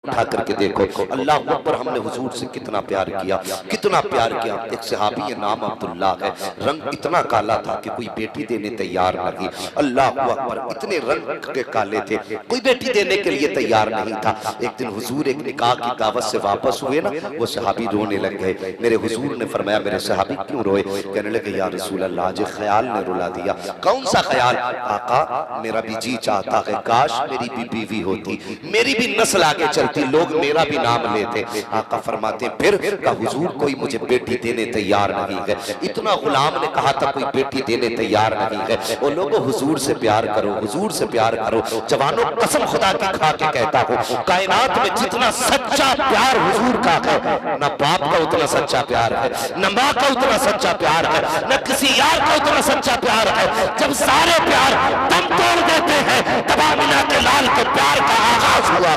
उठा करके देखो। अल्लाह अकबर, हमने हुजूर से कितना प्यार किया, कितना प्यार किया। एक सहाबी नाम अब्दुल्ला है, रंग इतना काला था कि कोई बेटी देने तैयार नहीं। अल्लाह अकबर, इतने रंग के काले थे, कोई बेटी देने के लिए तैयार नहीं था। एक दिन हुजूर एक निकाह की दावत से वापस हुए ना, वो सहाबी रोने लग गए। मेरे हुजूर ने फरमाया, मेरे सहाबी क्यों रोए? कहने लगे, या रसूल अल्लाह, जो ख्याल ने रुला दिया। कौन सा ख्याल? आका, मेरा भी जी चाहता है काश मेरी भी बीवी होती, मेरी भी नस्ल आगे चलती, लोग मेरा भी नाम लेते। आका फरमाते, फिर का हुजूर कोई मुझे बेटी देने तैयार नहीं है। इतना गुलाम ने कहा था कोई बेटी देने तैयार नहीं है। वो लोगों, हुजूर से प्यार करो, हुजूर से प्यार करो। जवानों, कसम खुदा की खा के कहता हूँ, कायनात में जितना सच्चा प्यार हुजूर का है, न बाप का उतना सच्चा प्यार है, न माँ का उतना सच्चा प्यार है, न किसी यार का उतना सच्चा प्यार है। जब सारे प्यार दम तोड़ देते हैं, तब आमिना के लाल के प्यार का आगाज हुआ।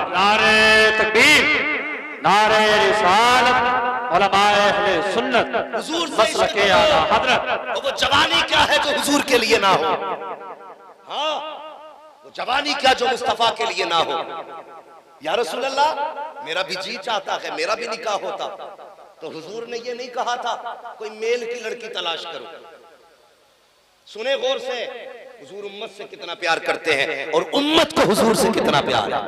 नारे तकबीर, नारे रिसालत, उलमाए अहले सुन्नत, हुजूर मसलके आला हजरत। वो जवानी क्या है जो हुजूर के लिए ना हो? हाँ, वो जवानी क्या जो मुस्तफा के लिए ना हो? या रसूल अल्लाह, मेरा भी जी चाहता है मेरा भी निकाह होता। तो हुजूर ने ये नहीं कहा था कोई मेल की लड़की तलाश करो। सुने गौर से, हुजूर उम्मत से कितना प्यार करते हैं और उम्मत को हुजूर से कितना प्यार है।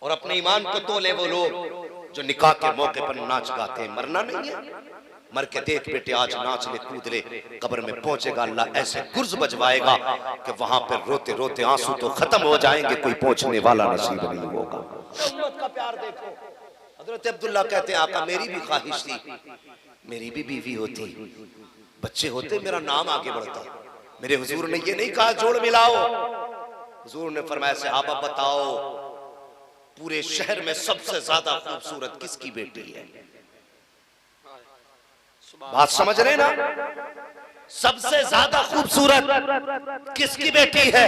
और अपने ईमान को तोले वो लोग जो निकाह के मौके पर नाच गाते हैं। मरना नहीं है, मर के देख बेटे, आज नाच ले कूद ले, कब्र में पहुंचेगा अल्लाह ऐसे गुर्ज बजवाएगा कि वहां पर रोते रोते आंसू तो खत्म हो जाएंगे, कोई पहुंचने वाला नसीब नहीं होगा। उम्मत का प्यार देखो। हजरत अब्दुल्ला कहते हैं, आका मेरी भी ख्वाहिश थी, मेरी भी बीवी होती, बच्चे होते, मेरा नाम आगे बढ़ता। मेरे हुजूर ने ये नहीं कहा जोड़ मिलाओ। हुजूर ने फरमाया, सहाबा बताओ पूरे शहर में सबसे ज्यादा खूबसूरत किसकी बेटी है? बात समझ रहे ना? सबसे ज्यादा खूबसूरत किसकी बेटी है?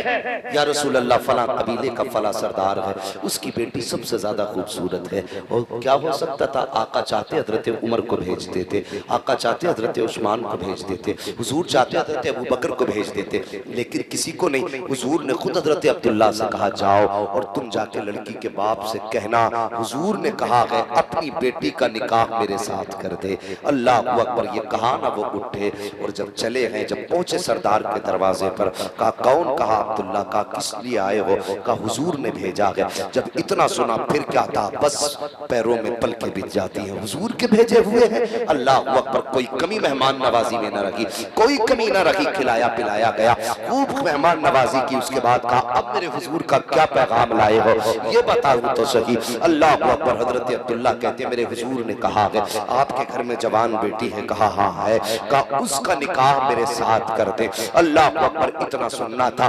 या रसूल अल्लाह, फला कबीले का फला सरदार है, उसकी बेटी सबसे ज्यादा खूबसूरत है। और क्या हो सकता था? आका चाहते हजरत उमर को भेज देते, आका चाहते हजरत उस्मान को भेज देते, हुजूर चाहते हजरत अबू बकर को भेज देते, लेकिन किसी को नहीं। हुजूर ने खुद हजरत अब्दुल्ला से कहा, जाओ और तुम जाके लड़की के बाप से कहना हुजूर ने कहा है अपनी बेटी का निकाह मेरे साथ कर दे। अल्लाह अकबर, ये कहा ना वो उठे और जब चले हैं, जब पहुंचे सरदार के दरवाजे पर, कहा कौन? कहा अब्दुल्ला। का किस लिए आए हो? कहा हुजूर ने भेजा है। जब इतना सुना फिर क्या था, बस पैरों में पलकें बिछ जाती हैं, हुजूर के भेजे हुए हैं। अल्लाह अकबर, कोई कमी मेहमान नवाजी में न रखी, कोई कमी न रखी, खिलाया पिलाया गया, खूब मेहमान नवाजी की। उसके बाद कहा अब मेरे हुजूर का क्या पैगाम लाए हो, ये बताओ तो सही। अल्लाह अकबर, हजरत अब्दुल्ला कहते हैं, मेरे हुजूर ने कहा है आपके घर में जवान बेटी है। कहा हाँ है। कहा उसका निकाह मेरे साथ कर दे। अल्लाह अकबर, इतना सुनना था,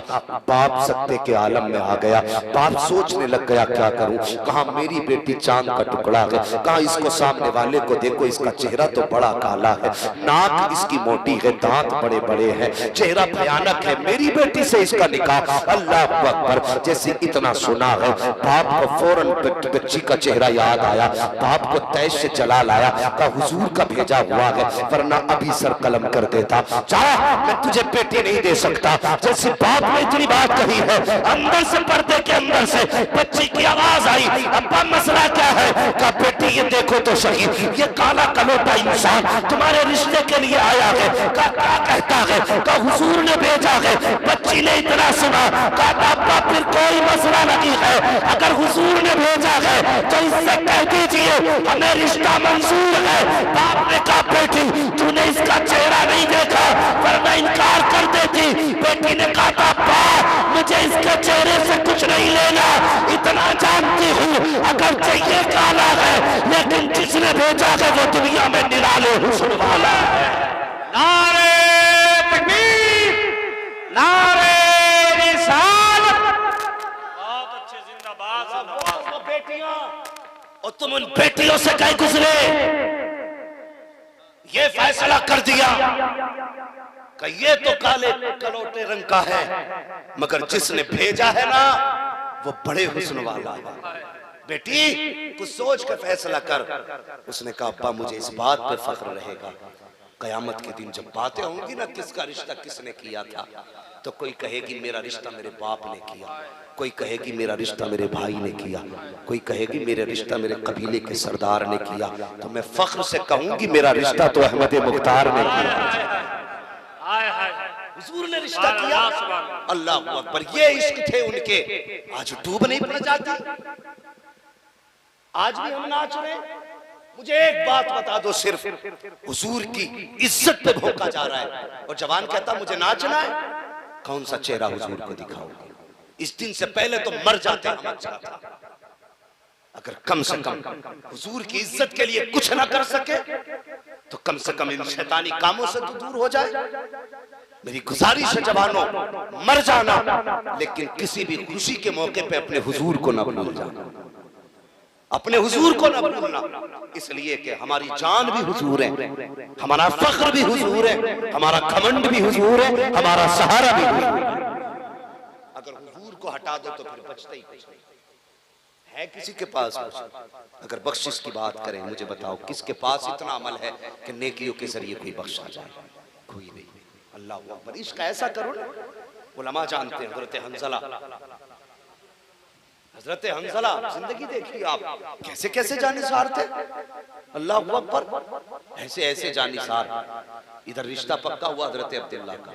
बाप सकते के आलम में आ गया। बाप सोचने लग गया क्या करूं। कहा मेरी बेटी चांद का टुकड़ा है। कहा इसको सामने वाले को देखो, इसका चेहरा तो बड़ा काला है, नाक इसकी मोटी है, दांत बड़े बड़े हैं, चेहरा भयानक है, मेरी बेटी से इसका निकाह। अल्लाह अकबर, जैसे इतना सुना है, बाप को फौरन बच्ची का चेहरा याद आया, बाप को तैश से चला लाया। कहा हुजूर का भेजा हुआ है, वरना अभी सर कलम कर देता। जा, मैं तुझे बेटी नहीं दे सकता। जैसे बाप ने इतनी बात कही है, अंदर से पर्दे के अंदर से बच्ची की आवाज आई, अब्बा मसला क्या है? कहा बेटी ये देखो तो सही, ये काला कलोटा इंसान तुम्हारे रिश्ते के लिए आया है। कहा क्या कहता है? कहा हुजूर ने भेजा है। बच्ची ने इतना सुना, कहा अब्बा फिर कोई मसला नहीं है, अगर हुजूर ने भेजा है तो इससे कह दीजिए हमें रिश्ता मंजूर है। बाप ने कहा बेटी तूने इसका चेहरा नहीं देखा, वरना इनकार कर देती। बेटी ने कहा अब्बा मुझे इसके चेहरे से कुछ नहीं लेना, इतना जानती हूँ अगर चाहिए काला है, लेकिन जिसने भेजा है वो दुनिया में निराले हुस्न वाला है। नारे तकबीर, नारे रिसालत। बहुत अच्छे, जिंदाबाद जिंदाबाद। बेटियां, और तुम उन बेटियों से कहीं गुजरे, ये फैसला कर दिया कि ये तो काले कलोटे रंग का है, मगर जिसने भेजा है ना वो बड़े हुस्न वाला है। बेटी कुछ सोच के फैसला कर। उसने कहा अब्बा मुझे इस बात पे फख्र रहेगा, कयामत के दिन जब बातें होंगी ना किसका रिश्ता किसने किया था, तो कोई कहेगी मेरा रिश्ता मेरे बाप ने किया, कोई कहेगी मेरा रिश्ता मेरे भाई ने किया, कोई कहेगी मेरा रिश्ता मेरे कबीले के सरदार ने किया। तो मैं फख्र से कहूंगी मेरा रिश्ता तो अहमद मुख्तार ने किया। हुजूर ने रिश्ता किया। अल्लाह अकबर, ये इश्क थे उनके। आज डूब नहीं पड़ जाती, आज भी हम नाच रहे। मुझे एक बात बता दो, सिर्फ हुजूर की इज्जत पे भोंका जा रहा है और जवान कहता मुझे नाचना है। कौन सा चेहरा हुजूर को दिखाओगे? इस दिन से पहले तो मर जाते हम। अगर कम से कम हुजूर की इज्जत के लिए कुछ ना कर सके तो कम से कम इन शैतानी कामों से तो दूर हो जाए। मेरी गुजारिश है जवानों, मर जाना लेकिन किसी भी खुशी के मौके पे अपने हुजूर को ना भूल जाना, अपने हुजूर को ना भूलना। इसलिए कि हमारी जान भी हुजूर है, हमारा फख्र भी हुजूर है, हमारा घमंड भी हुजूर है, हमारा सहारा भी हुजूर है। अगर हुजूर को हटा दो तो फिर बचता ही कुछ नहीं है किसी के पास कुछ। अगर बख्शिश की बात करें, मुझे बताओ किसके पास इतना अमल है कि नेकियों के जरिए कोई बख्शा जाए? कोई नहीं। अल्लाह अकबर, इश्क ऐसा करो ना। उलमा जानते हैं हजरत हंज़ला, हजरत हंज़ला जिंदगी देखिए आप, कैसे कैसे जानिसार थे। अल्लाह अकबर, ऐसे ऐसे जानिसार। इधर रिश्ता पक्का हुआ हजरत अब्दुल्ला का।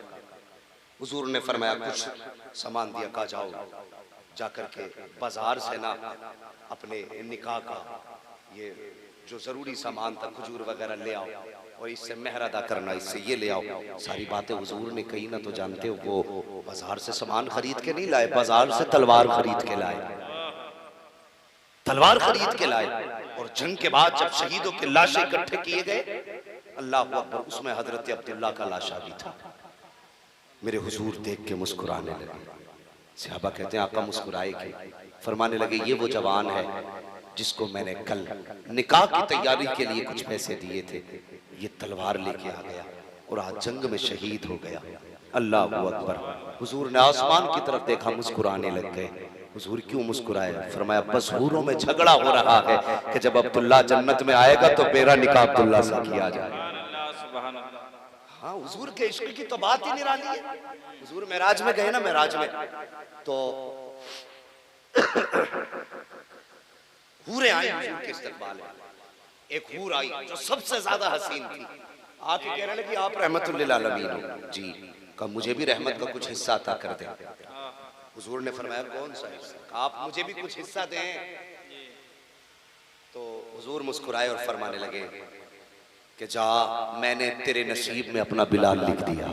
हुजूर ने फरमाया कुछ सामान दिया, कहा जाओ जाकर के बाजार से ना अपने निकाह का ये जो जरूरी सामान था, खजूर वगैरह ले आओ और इससे मेहर अदा करना, इससे ये ले आओ। सारी बातें हुजूर ने कही ना, तो जानते हो वो बाजार से सामान खरीद के नहीं लाए, बाजार से तलवार खरीद के लाए, तलवार खरीद के लाए। और जंग के बाद जब शहीदों के लाशें इकट्ठे किए गए, अल्लाह अकबर, उसमें हजरत अब्दुल्ला का लाशा भी था। मेरे हुजूर देख के मुस्कुराने लगे। सहाबा कहते हैं आका मुस्कुराए क्यों? फरमाने लगे ये वो जवान है जिसको मैंने कल निकाह की तैयारी के लिए कुछ पैसे दिए थे, ये तलवार लेके आ गया और आज जंग में शहीद हो गया। अल्लाह अकबर। हुजूर ने आसमान की तरफ देखा, मुस्कुराने लग गए। हुजूर क्यों मुस्कुराए? फरमाया बस हूरों में झगड़ा हो रहा है कि जब अब्दुल्ला जन्नत में आएगा तो मेरा निकाह अब्दुल्ला से किया जाए। हाँ, हुजूर के इश्क की तो बात ही निराली है। हुजूर मेराज में गए ना, मेराज में तो हूरें आई हुजूर के इस्तकबाल में। एक हूर आई जो सबसे ज्यादा हसीन थी, आके कहने लगी आप रहमतुल लिल आलमीन हो। जी, कहा मुझे भी रहमत का कुछ हिस्सा अता कर दे। हुजूर ने फरमाया कौन सा हिस्सा? आप मुझे भी कुछ हिस्सा दें। तो हुजूर मुस्कुराए और फरमाने लगे कि जा, मैंने तेरे नसीब में अपना बिलाल लिख दिया।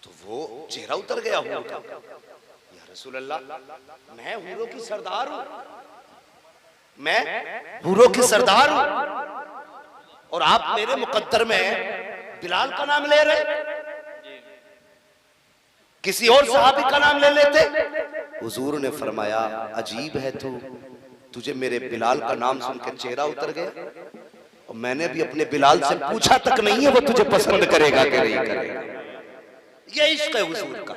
तो वो चेहरा उतर गया हूर का। या रसूल अल्लाह, मैं हूरों की सरदार हूं, मैं हूरों की सरदार हूं और आप मेरे मुकद्दर में बिलाल का नाम ले रहे, किसी और सहाबी का नाम ले लेते। हुजूर ने फरमाया अजीब है तू, तुझे मेरे बिलाल का नाम सुन के चेहरा उतर गया और मैंने भी अपने बिलाल से पूछा तक नहीं है वो तुझे पसंद करेगा कि नहीं करेगा। ये इश्क है हुजूर का।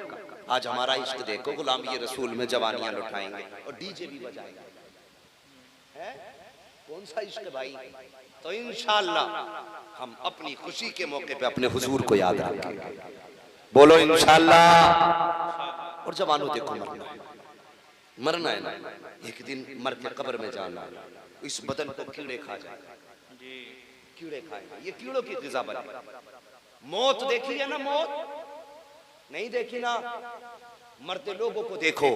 आज हमारा इश्क देखो, गुलामी रसूल में जवानियां लुटाएंगे और डीजे भी बजाएंगे। है कौन सा इश्क भाई? तो इंशाअल्लाह हम अपनी खुशी के मौके पे अपने हुजूर को याद रखेंगे। बोलो इंशाअल्लाह। और जवानों देखो, मरना है ना, एक दिन मर के कब्र में जाना। इस बदन को कीड़े खा जाएगा, कीड़े खाएगा, ये कीड़ों की ग़िज़ा बने। मौत देखी है ना? मौत नहीं देखी ना? मरते लोगों को देखो,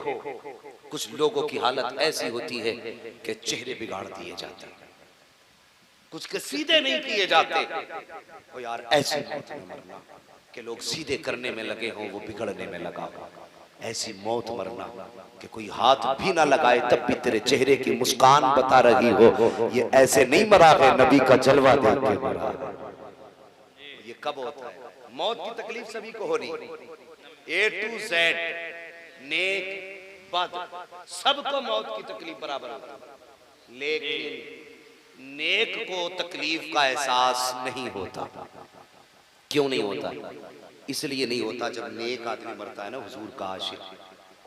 कुछ लोगों की हालत ऐसी होती है कि चेहरे बिगाड़ दिए जाते हैं, कुछ के सीधे नहीं किए जाते। ओ यार, ऐसी मौत में मरना कि लोग सीधे करने में लगे हों, वो बिगड़ने में लगा हो। ऐसी मौत मरना कि कोई हाथ भी ना लगाए तब भी तेरे चेहरे की मुस्कान बता रही हो, ये ऐसे नहीं मरा है, नबी का जलवा देख के मरा। ये कब होता है? मौत की तकलीफ सभी को हो रही, A to Z, नेक बद, सबको मौत की तकलीफ बराबर होती है, लेकिन नेक को तकलीफ का एहसास नहीं होता। क्यों नहीं होता? इसलिए नहीं होता, जब नेक आदमी मरता है ना, हुजूर का आशिक,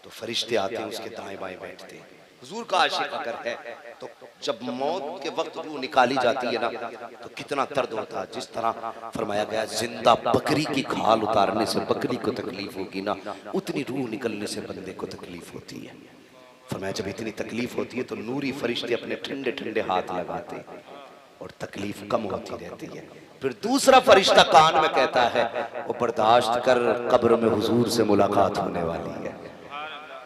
तो फरिश्ते आते हैं उसके दाएं बाएं बैठते हैं, हुजूर का आशिक अगर है तो जब मौत के वक्त रूह निकाली जाती है ना तो कितना दर्द होता है। जिस तरह फरमाया गया जिंदा बकरी की खाल उतारने से बकरी को तकलीफ होगी ना, उतनी रूह निकलने से बंदे को तकलीफ होती है। फरमाया जब इतनी तकलीफ होती है तो नूरी फरिश्ते अपने ठंडे ठंडे हाथ लगाते हैं और तकलीफ कम होती रहती है। फिर दूसरा फरिश्ता कान में कहता है वो बर्दाश्त कर, कब्र में हुजूर से मुलाकात होने वाली है।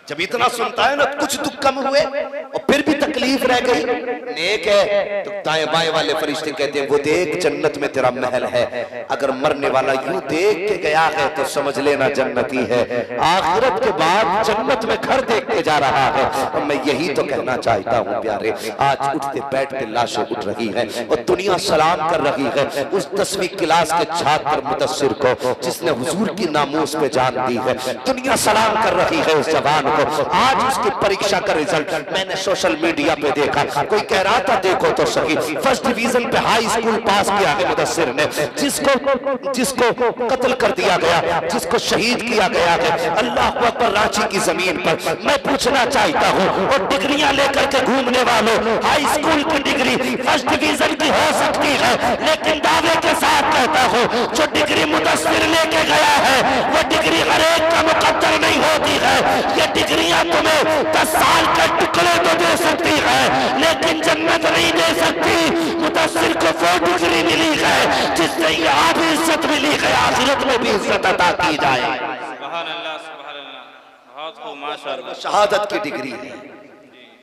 जब इतना सुनता है ना कुछ दुख कम हुए और फिर भी तकलीफ रह गई, नेक है तो दाएं बाएं वाले फरिश्ते कहते हैं वो देख जन्नत में तेरा महल है। अगर मरने वाला यूं देख के गया है तो समझ लेना जन्नती है। आखिरत के बाद जन्नत में घर देख के जा रहा है। और मैं यही तो कहना चाहता हूँ प्यारे, आज उठते बैठते लाशें उठ रही है और दुनिया सलाम कर रही है उस 10वीं क्लास के छात्र मुदस्सिर को जिसने हुजूर की नामूस पे जान दी है। दुनिया सलाम कर रही है उस जवान। आज उसकी परीक्षा का रिजल्ट मैंने सोशल मीडिया पे देखा, कोई कह रहा था देखो तो सही फर्स्ट डिवीजन पे हाई स्कूल पास किया है मुदस्सिर ने, जिसको कत्ल कर दिया गया, जिसको शहीद किया गया है अल्लाह अकबर रांची की जमीन पर। मैं पूछना चाहता हूँ और डिग्रियां लेकर के घूमने वालों, हाई स्कूल की डिग्री फर्स्ट डिवीजन की हो सकती है, लेकिन दावे के साथ कहता हूँ जो डिग्री मुदस्सिर लेके गया है वो डिग्री हर एक का मुकद्दर नहीं होती है। ये डिग्रियां तुम्हें 10 साल के टुकड़े तो दे सकती है लेकिन जन्नत नहीं दे सकती। मुदस्सिर को वो डिग्री मिली है जिससे यहाँ भी इज्जत मिली है, आखिरत में भी इज्जत अता की जाए। सुभान अल्लाह, सुभान अल्लाह, बहुत खूब, माशाअल्लाह। शहादत की डिग्री है,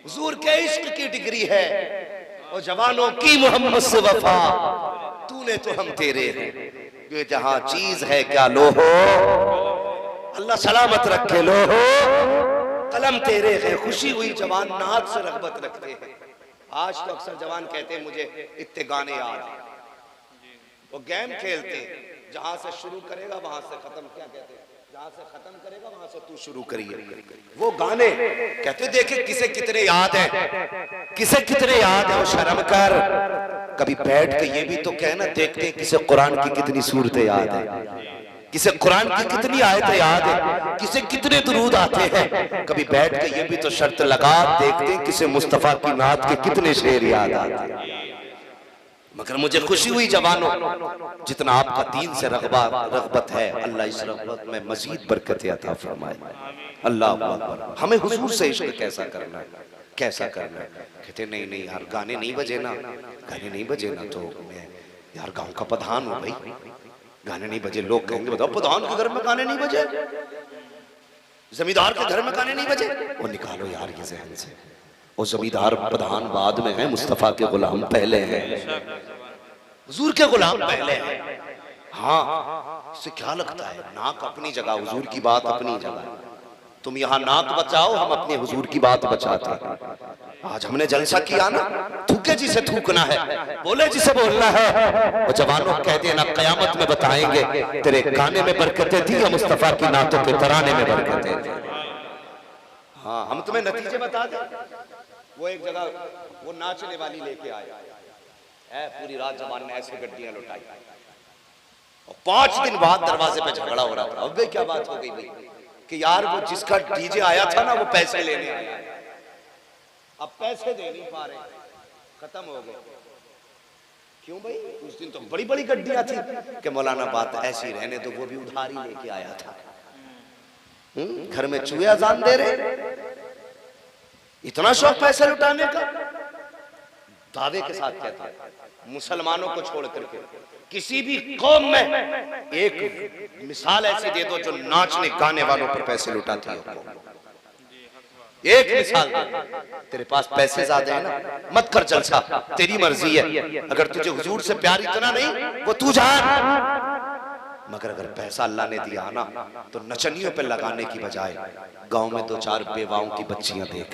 हुजूर के इश्क की डिग्री है। और जवानों की मोहम्मद से वफा, तूने तो हम तेरे हैं, ये जहां चीज है क्या लो हो, अल्लाह सलामत रखे लो हो, कलम तेरे है। खुशी हुई जवान नात से रगबत रखते हैं। आज तो अक्सर जवान कहते हैं मुझे इतने गाने याद हैं, वो गेम खेलते हैं, जहां से शुरू करेगा वहां से खत्म, क्या कहते हैं, जहां से खत्म करेगा वहां से तू शुरू करिए। वो गाने कहते देखे किसे कितने याद है, किसे कितने याद है, वो शर्म कर कभी बैठ के ये भी तो कहना, देखते किसे कुरान की कितनी सूरतें याद है, किसे कुरान की कितनी आयतें याद है, किसे कितने दुरूद आते हैं। कभी बैठ के ये भी तो शर्त लगा देखते किसे मुस्तफा की नात के कितने शेर याद आते हैं। मगर मुझे खुशी हुई जवानों, जितना आपका दीन से रग़बत है, अल्लाह इस रग़बत में मजीद बरकत अता फरमाए। अल्लाह अकबर। हमें हुजूर से इश्क कैसा करना है, कैसा करना है। कहते नहीं नहीं यार गाने नहीं बजे ना, गाने नहीं बजे ना तो मैं यार गांव का प्रधान हूं भाई, गाने नहीं बजे। लोग कहेंगे बताओ प्रधान के घर में गाने नहीं बजे, जमींदार के घर में गाने नहीं बजे। वो निकालो यार ये जहन से, वो जमींदार प्रधान बाद में है, मुस्तफा के गुलाम पहले हैं, हुजूर के गुलाम पहले हैं। हाँ इससे क्या लगता है, नाक अपनी जगह, हुजूर की बात अपनी जगह। तुम यहाँ नाक बचाओ, हम अपने हुजूर की बात बचाते हैं। आज हमने जलसा किया ना, थूके जिसे थूकना है, बोले जिसे बोलना है। और जवानों कह देना कयामत में बताएंगे तेरे गाने में बरकतें थी या मुस्तफा की नातों के तराने में बरकतें थी। हाँ हम तुम्हें नतीजे बता दें। वो एक जगह वो नाचने वाली लेके आए है, पूरी रात जवान ने ऐसे गड्डियां लुटाई और 5 दिन बाद दरवाजे पे झगड़ा हो रहा था। अब भाई क्या बात हो गई भाई कि यार वो जिसका डीजे आया था ना वो पैसे लेने आया, अब पैसे दे नहीं पा रहे, खत्म हो गए। क्यों भाई, उस दिन तो बड़ी बड़ी गड्डियां थी कि मौलाना बात ऐसी रहने तो वो भी उधारी लेके आया था। घर में चूहे अजान दे रहे, इतना शौक पैसे लुटाने का। दावे के साथ कहता है मुसलमानों को छोड़ करके किसी भी कौम में एक मिसाल ऐसी दे दो जो नाचने गाने वालों पर पैसे लुटाती हो। एक मिसाल तेरे पास पैसे ज्यादा है ना, मत कर जलसा, तेरी मर्जी है। अगर तुझे हुजूर से प्यार इतना नहीं वो तू जान, मगर अगर पैसा अल्लाह ने दिया ना तो नचनियों पे लगाने की बजाय गांव में 2-4 बेवाओं की बच्चियां देख,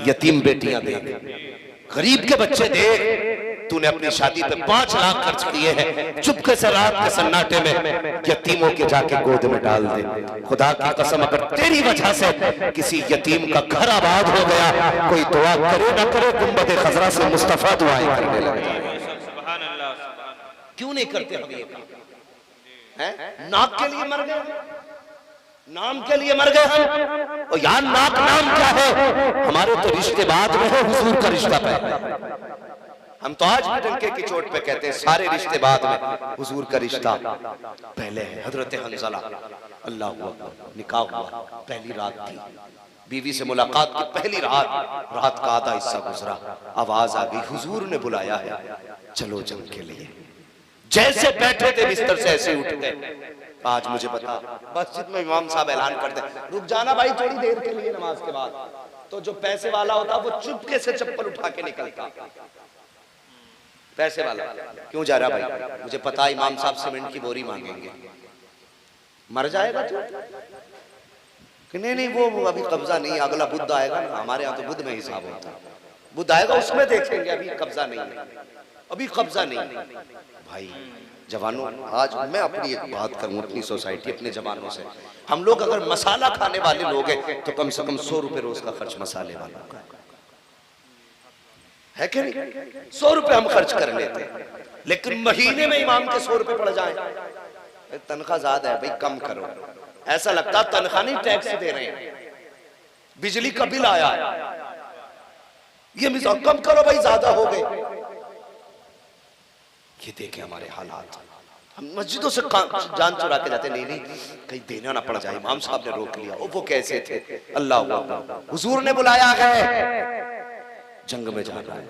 यतीम बेटियां देख, गरीब के बच्चे देख। तूने अपनी शादी पे 5 लाख खर्च किए हैं, चुपके से रात के सन्नाटे में यतीमों के जाके गोद में डाल दे। खुदा की कसम अगर तेरी वजह से किसी यतीम का घर आबाद हो गया, कोई दुआ करे ना करे, गुंबद खजरा से मुस्तफा दुआएं करने लग जाए। क्यों नहीं करते हम ये काम? नाक के लिए मर गए, नाम के लिए मर गए हम। और यार नाक नाम क्या है, हमारे तो रिश्ते बाद में है, हुजूर का रिश्ता पहले। हम तो आज भी डंके की चोट पे कहते हैं सारे रिश्ते बाद में, हुजूर का रिश्ता पहले है। हजरत हंज़ला अल्लाह अकबर, निकाह हुआ, पहली रात थी, बीवी से मुलाकात की पहली रात का आधा हिस्सा गुजरा, आवाज आ गई हुजूर ने बुलाया है, चलो जंग के लिए। जैसे बैठे थे बिस्तर से ऐसे उठ गए। आज मुझे बता, मस्जिद में इमाम साहब ऐलान करते रुक जाना भाई थोड़ी देर के लिए नमाज के बाद, तो जो पैसे वाला होता वो चुपके से चप्पल उठा के निकलता। पैसे वाला क्यों जा रहा भाई, मुझे पता इमाम साहब सीमेंट की बोरी मांगेंगे, मर जाएगा तू? कि नहीं वो अभी कब्जा नहीं, अगला बुद्ध आएगा ना, हमारे यहाँ तो बुद्ध में हिसाब होता है, बुद्ध आएगा उसमें देखेंगे, अभी कब्जा नहीं है, अभी कब्जा नहीं। भाई जवानों, आज मैं अपनी एक बात करूं, अपनी सोसाइटी, अपने जवानों से, हम लोग अगर मसाला खाने वाले लोग हैं तो कम से कम 100 रुपए रोज का खर्च मसाले वाला है कि नहीं? 100 रुपए हम खर्च कर लेते हैं, लेकिन महीने में इमाम के 100 रुपए पड़ जाए, तनख्वाह ज्यादा है भाई कम करो। ऐसा लगता तनख्वाह नहीं टैक्स दे रहे हैं, बिजली का बिल आया, ये मिसाल कम करो भाई ज्यादा हो गए। ये देखें हमारे हालात, हम मस्जिदों से जान चुरा के जाते, नहीं कहीं देना ना पड़ जाए, इमाम साहब ने रोक लिया, वो कैसे थे, अल्लाह हुजूर ने बुलाया है, जंग में जाना है।